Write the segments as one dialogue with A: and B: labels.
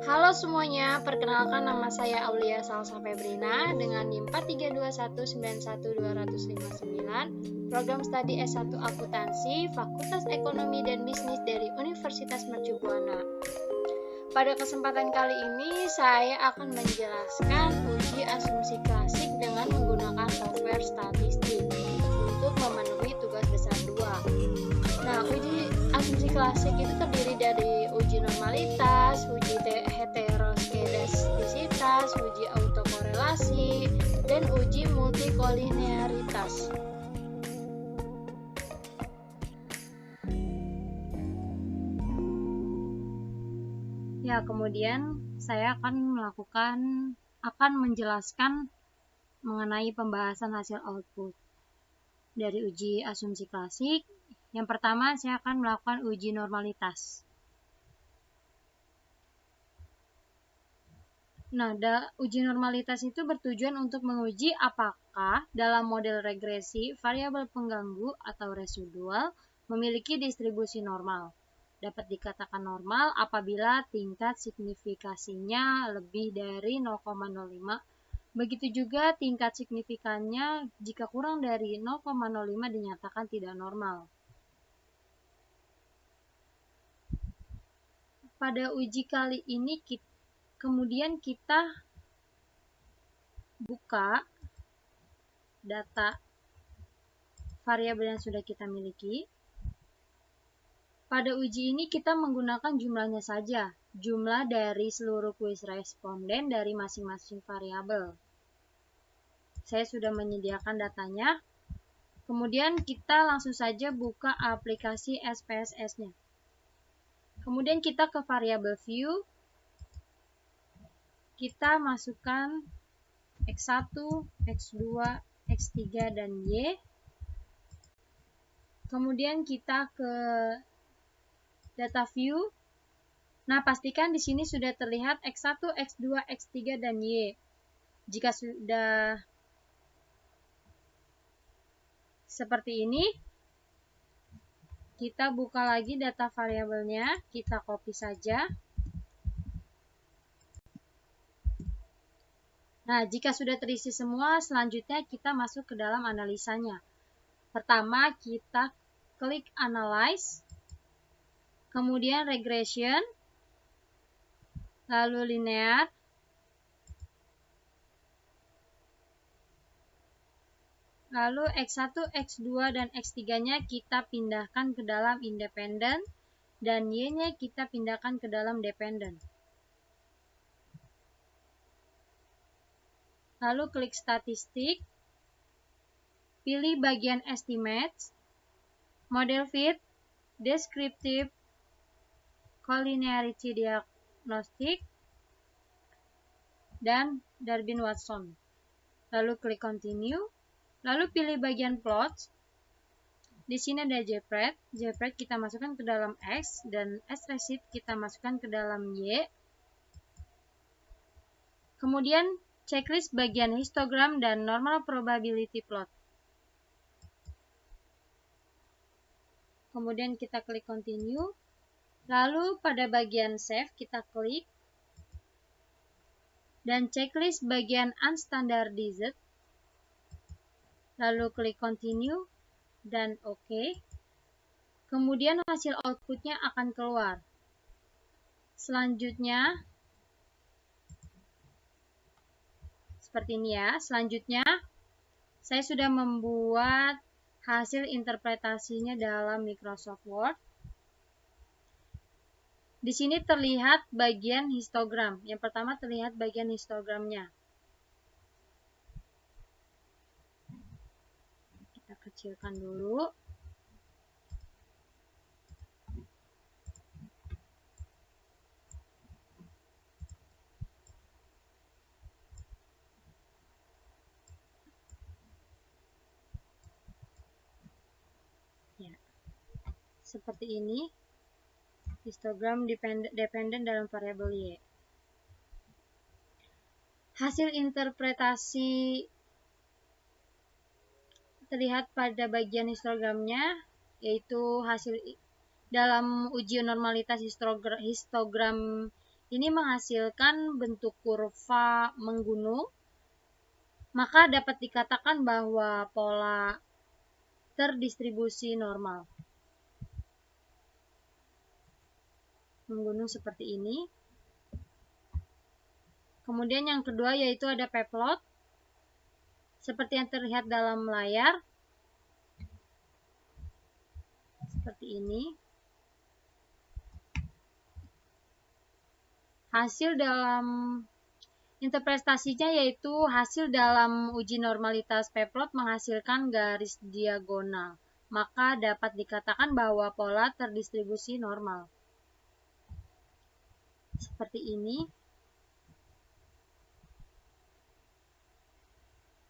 A: Halo semuanya, perkenalkan nama saya Aulia Salsa Febrina dengan NIM 4321912059, program studi S1 Akuntansi, Fakultas Ekonomi dan Bisnis dari Universitas Mercu Buana. Pada kesempatan kali ini, saya akan menjelaskan uji asumsi klasik dengan menggunakan software statistik untuk memenuhi tugas besar 2. Nah, uji asumsi klasik itu terdiri dari uji normalitas, uji heteroskedastisitas, uji autokorelasi, dan uji multikolinearitas. Ya, kemudian saya akan menjelaskan mengenai pembahasan hasil output dari uji asumsi klasik. Yang pertama, saya akan melakukan uji normalitas. Nah, uji normalitas itu bertujuan untuk menguji apakah dalam model regresi variabel pengganggu atau residual memiliki distribusi normal. Dapat dikatakan normal apabila tingkat signifikasinya lebih dari 0,05. Begitu juga tingkat signifikannya jika kurang dari 0,05 dinyatakan tidak normal. Pada uji kali ini kemudian kita buka data variabel yang sudah kita miliki. Pada uji ini kita menggunakan jumlahnya saja, jumlah dari seluruh kuis responden dari masing-masing variabel. Saya sudah menyediakan datanya. Kemudian kita langsung saja buka aplikasi SPSS-nya. Kemudian kita ke variabel view, kita masukkan X1, X2, X3, dan Y. Kemudian kita ke data view. Nah, pastikan di sini sudah terlihat X1, X2, X3, dan Y. Jika sudah seperti ini, kita buka lagi data variabelnya, kita copy saja. Nah, jika sudah terisi semua, selanjutnya kita masuk ke dalam analisanya. Pertama, kita klik Analyze, kemudian Regression, lalu Linear, lalu X1, X2, dan X3-nya kita pindahkan ke dalam Independent, dan Y-nya kita pindahkan ke dalam Dependent. Lalu klik Statistik, pilih bagian Estimates, Model Fit, Descriptive, Collinearity Diagnostic, dan Darwin-Watson. Lalu klik Continue, lalu pilih bagian Plots. Di sini ada JPRED. JPRED kita masukkan ke dalam X, dan S-Receipt kita masukkan ke dalam Y. Kemudian checklist bagian histogram dan normal probability plot. Kemudian kita klik Continue. Lalu pada bagian Save kita klik. Dan checklist bagian Unstandardized. Lalu klik Continue dan OK. Kemudian hasil outputnya akan keluar. Selanjutnya, seperti ini ya. Selanjutnya, saya sudah membuat hasil interpretasinya dalam Microsoft Word. Di sini terlihat bagian histogram. Yang pertama terlihat bagian histogramnya. Kita kecilkan dulu. Ya. Seperti ini. Histogram dependen dalam variabel Y. Hasil interpretasi terlihat pada bagian histogramnya, yaitu hasil dalam uji normalitas histogram ini menghasilkan bentuk kurva menggunung, maka dapat dikatakan bahwa pola terdistribusi normal. Menggunung seperti ini. Kemudian yang kedua yaitu ada p-plot. Seperti yang terlihat dalam layar. Seperti ini. Hasil dalam interpretasinya yaitu hasil dalam uji normalitas p-plot menghasilkan garis diagonal. Maka dapat dikatakan bahwa pola terdistribusi normal. Seperti ini.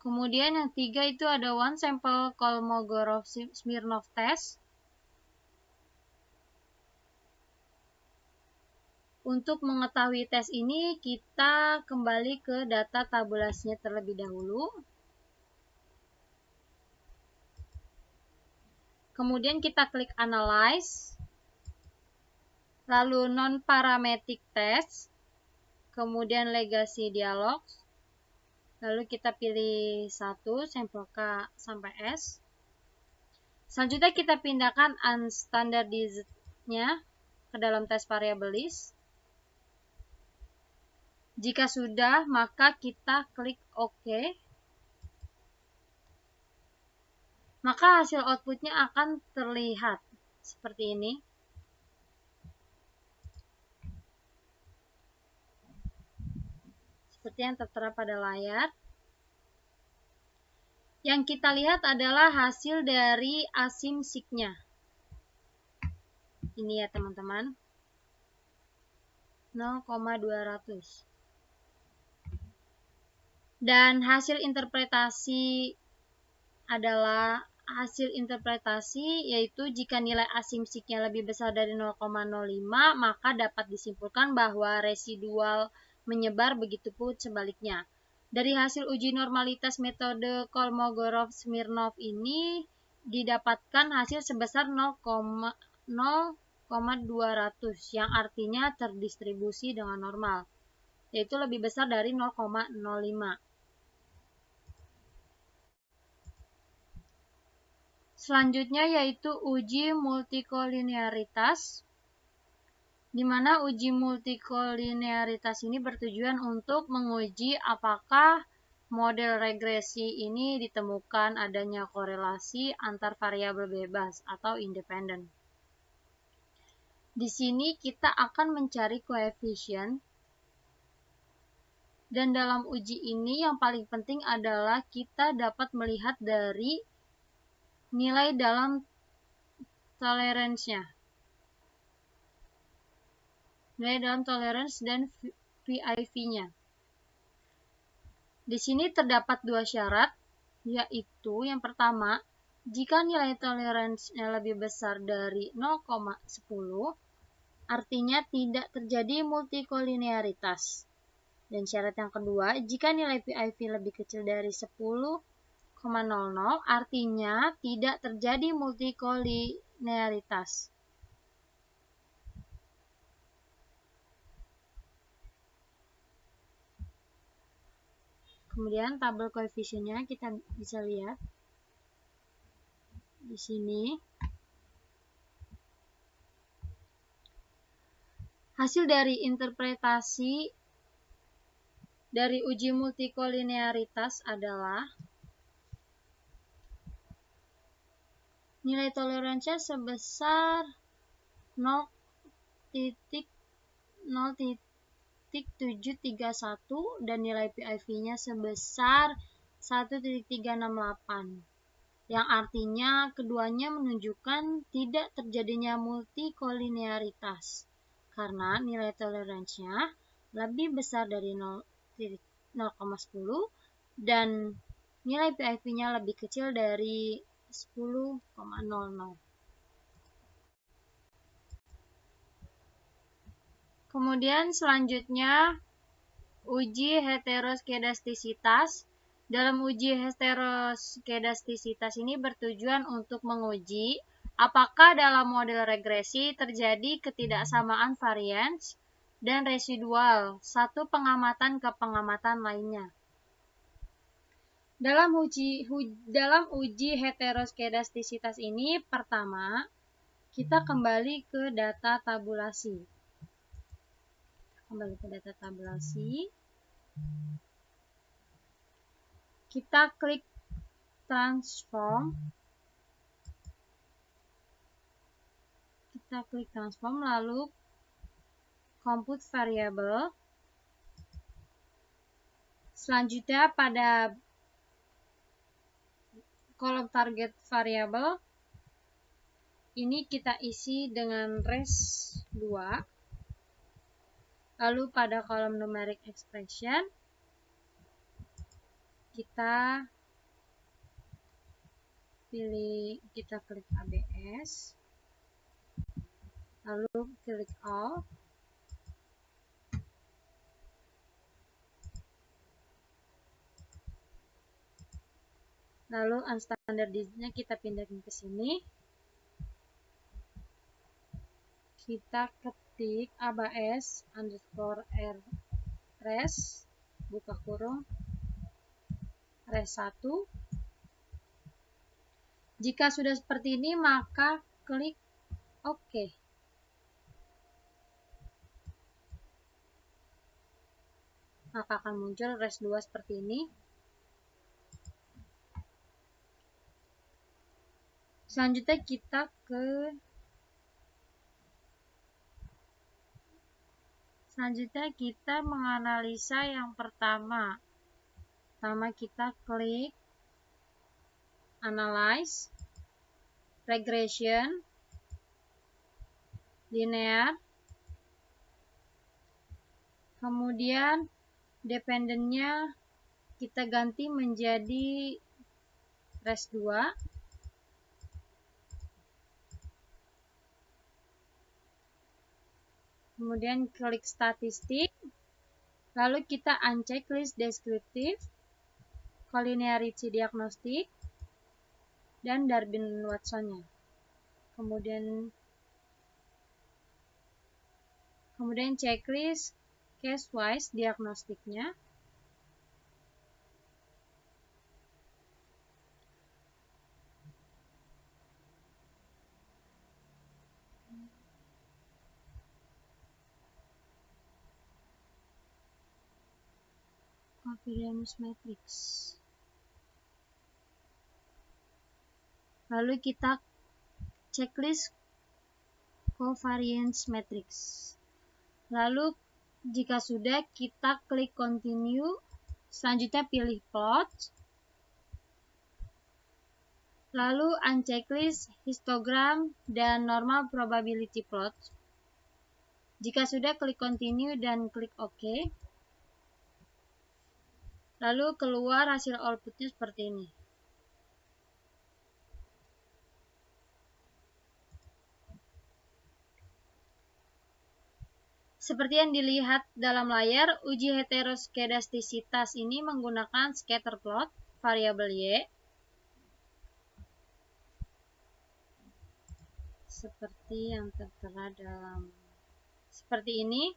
A: Kemudian yang tiga itu ada one sample Kolmogorov-Smirnov test. Untuk mengetahui tes ini, kita kembali ke data tabulasinya terlebih dahulu. Kemudian kita klik Analyze. Lalu Non-Parametric Test. Kemudian Legacy Dialogs. Lalu kita pilih satu, sampel K sampai S. Selanjutnya kita pindahkan unstandardized-nya ke dalam tes variable list. Jika sudah, maka kita klik OK. Maka hasil outputnya akan terlihat seperti ini. Seperti yang tertera pada layar. Yang kita lihat adalah hasil dari asimsiknya. Ini ya teman-teman. 0,200. Dan hasil interpretasi adalah yaitu jika nilai asimsiknya lebih besar dari 0,05 maka dapat disimpulkan bahwa residual menyebar, begitu pun sebaliknya. Dari hasil uji normalitas metode Kolmogorov-Smirnov ini didapatkan hasil sebesar 0,200 yang artinya terdistribusi dengan normal, yaitu lebih besar dari 0,05. Selanjutnya yaitu uji multikolinearitas, di mana uji multikolinearitas ini bertujuan untuk menguji apakah model regresi ini ditemukan adanya korelasi antar variabel bebas atau independen. Di sini kita akan mencari koefisien, dan dalam uji ini yang paling penting adalah kita dapat melihat dari nilai dalam toleransinya. Nilai dalam tolerance dan VIV-nya. Di sini terdapat dua syarat, yaitu yang pertama, jika nilai toleransinya lebih besar dari 0,10, artinya tidak terjadi multikolinearitas. Dan syarat yang kedua, jika nilai PIV lebih kecil dari 10,00, artinya tidak terjadi multikolinearitas. Kemudian tabel koefisiennya kita bisa lihat di sini. Hasil dari interpretasi dari uji multikolinearitas adalah nilai toleransinya sebesar 0,0731 dan nilai PIV-nya sebesar 1,368, yang artinya keduanya menunjukkan tidak terjadinya multikolinearitas karena nilai toleransinya lebih besar dari 0,10 dan nilai PIV-nya lebih kecil dari 10,00. Kemudian selanjutnya uji heteroskedastisitas. Dalam uji heteroskedastisitas ini bertujuan untuk menguji Apakah dalam model regresi terjadi ketidaksamaan varians dan residual satu pengamatan ke pengamatan lainnya? Dalam uji heteroskedastisitas ini, pertama, kita kembali ke data tabulasi. Kita klik transform. Lalu compute variable. Selanjutnya pada kolom target variable ini kita isi dengan res2. Lalu pada kolom numeric expression kita klik ABS, lalu klik all. Lalu unstandardized-nya kita pindahin ke sini. Kita ketik ABS underscore res buka kurung res1. Jika sudah seperti ini, maka klik OK. Maka akan muncul res2 seperti ini. Selanjutnya kita menganalisa yang pertama. Pertama kita klik Analyze, Regression, Linear, kemudian dependent-nya kita ganti menjadi res2. Kemudian klik statistik, lalu kita uncheck list descriptive, collinearity diagnostic, dan Darwin-Watson-nya. Kemudian checklist case-wise diagnostiknya. Covariance matrix. Lalu kita checklist covariance matrix. Lalu jika sudah, kita klik continue. Selanjutnya pilih plot. Lalu unchecklist histogram dan normal probability plot. Jika sudah, klik continue dan klik OK. Lalu keluar hasil outputnya seperti ini. Seperti yang dilihat dalam layar, uji heteroskedastisitas ini menggunakan scatter plot variabel Y. Seperti yang tertera seperti ini.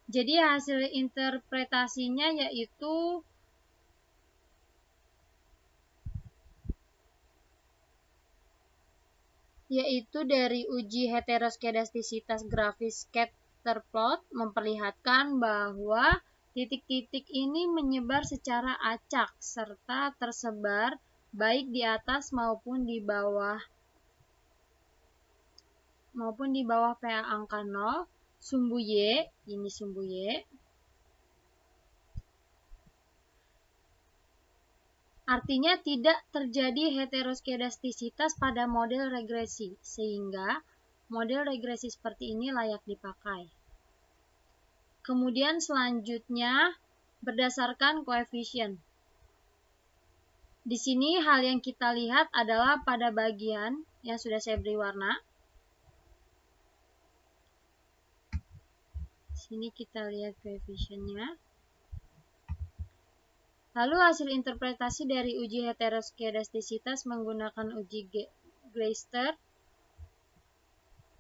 A: Jadi hasil interpretasinya yaitu dari uji heteroskedastisitas grafis scatter plot memperlihatkan bahwa titik-titik ini menyebar secara acak serta tersebar baik di atas maupun di bawah PA angka 0. Sumbu Y, ini sumbu Y. Artinya tidak terjadi heteroskedastisitas pada model regresi, sehingga model regresi seperti ini layak dipakai. Kemudian selanjutnya berdasarkan koefisien. Di sini hal yang kita lihat adalah pada bagian yang sudah saya beri warna. Sini kita lihat koefisiennya. Lalu hasil interpretasi dari uji heteroskedastisitas menggunakan uji Gleister.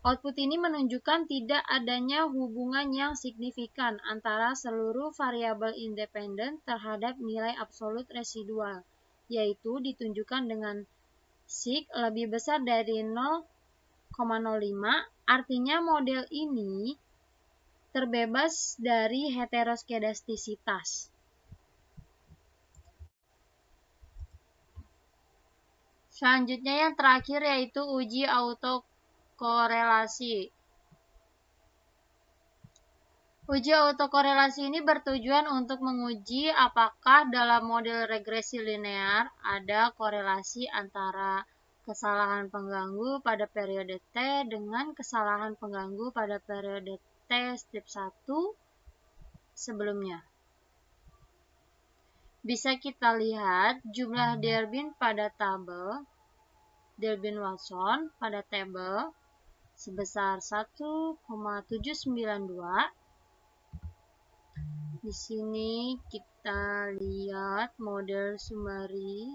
A: Output ini menunjukkan tidak adanya hubungan yang signifikan antara seluruh variabel independen terhadap nilai absolut residual, yaitu ditunjukkan dengan sig lebih besar dari 0,05, artinya model ini terbebas dari heteroskedastisitas. Selanjutnya yang terakhir yaitu uji autokorelasi. Uji autokorelasi ini bertujuan untuk menguji apakah dalam model regresi linear ada korelasi antara kesalahan pengganggu pada periode T dengan kesalahan pengganggu pada periode T strip 1 sebelumnya. Bisa kita lihat jumlah Derbyn pada tabel Derbyn-Watson pada tabel sebesar 1,792. Di sini kita lihat model summary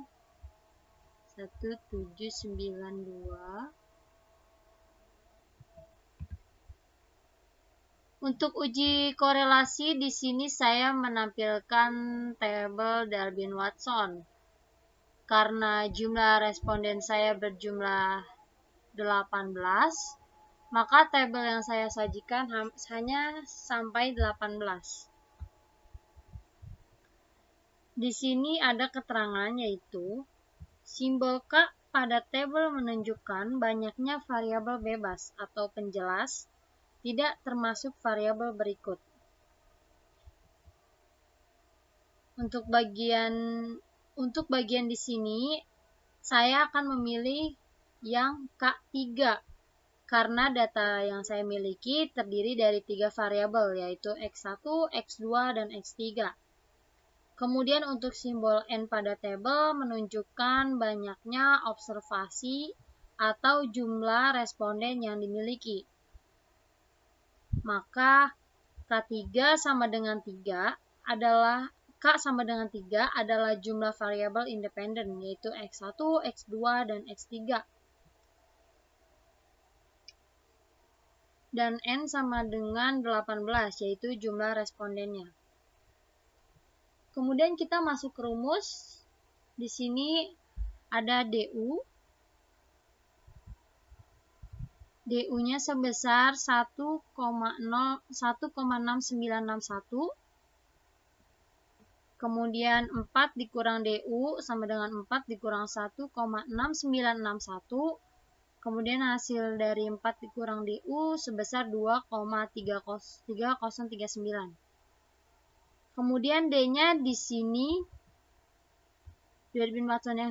A: 1792. Untuk uji korelasi di sini saya menampilkan tabel Derbyn-Watson. Karena jumlah responden saya berjumlah 18, maka tabel yang saya sajikan hanya sampai 18. Di sini ada keterangan yaitu simbol K pada tabel menunjukkan banyaknya variabel bebas atau penjelas, tidak termasuk variabel berikut. Untuk bagian di sini saya akan memilih yang K3 karena data yang saya miliki terdiri dari 3 variabel yaitu X1, X2, dan X3. Kemudian untuk simbol N pada tabel menunjukkan banyaknya observasi atau jumlah responden yang dimiliki. Maka K3 sama dengan 3 adalah K sama dengan 3 adalah jumlah variabel independen yaitu X1, X2, dan X3. Dan N sama dengan 18 yaitu jumlah respondennya. Kemudian kita masuk ke rumus. Di sini ada DU. DU-nya sebesar 1,6961. Kemudian 4 dikurang DU sama dengan 4 dikurang 1,6961. Kemudian hasil dari 4 dikurang DU sebesar 2,3039. Kemudian D-nya di sini Derbyn-Watson yang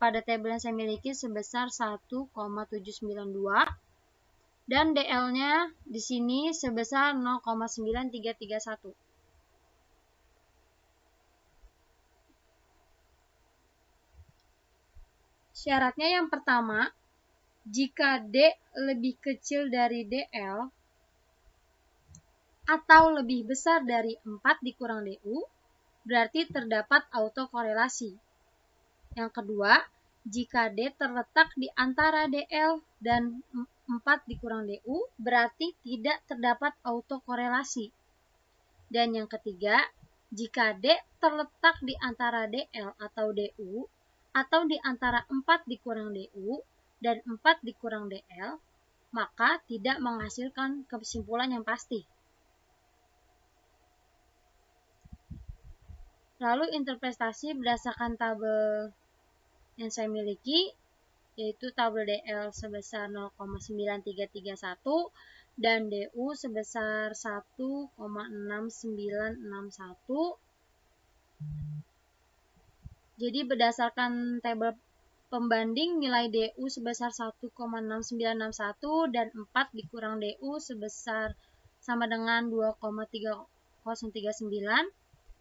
A: pada tabel yang saya miliki sebesar 1,792 dan DL-nya di sini sebesar 0,9331. Syaratnya yang pertama, jika D lebih kecil dari DL atau lebih besar dari 4 dikurang DU, berarti terdapat autokorelasi. Yang kedua, jika D terletak di antara DL dan 4 dikurang DU, berarti tidak terdapat autokorelasi. Dan yang ketiga, jika D terletak di antara DL atau DU, atau di antara 4 dikurang DU dan 4 dikurang DL, maka tidak menghasilkan kesimpulan yang pasti. Lalu interpretasi berdasarkan tabel yang saya miliki, yaitu tabel DL sebesar 0,9331 dan DU sebesar 1,6961. Jadi berdasarkan tabel pembanding nilai DU sebesar 1,6961 dan 4 dikurang DU sebesar sama dengan 2,3039.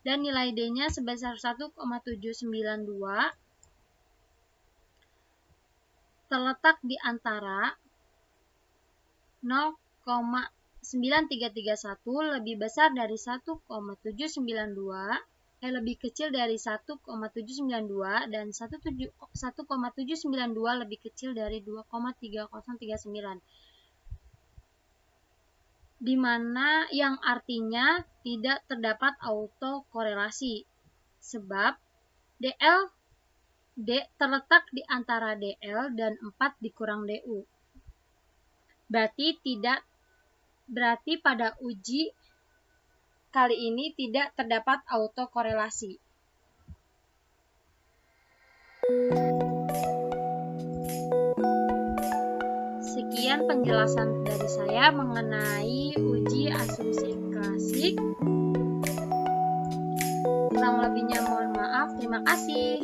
A: Dan nilai D-nya sebesar 1,792 terletak di antara 0,9331 lebih besar dari 1,792 lebih kecil dari 1,792 dan 1,792 lebih kecil dari 2,3039. Di mana yang artinya tidak terdapat autokorelasi sebab D terletak di antara DL dan 4 dikurang DU. Berarti pada uji kali ini tidak terdapat autokorelasi. Sekian penjelasan dari saya mengenai uji asumsi klasik. Kurang lebihnya mohon maaf. Terima kasih.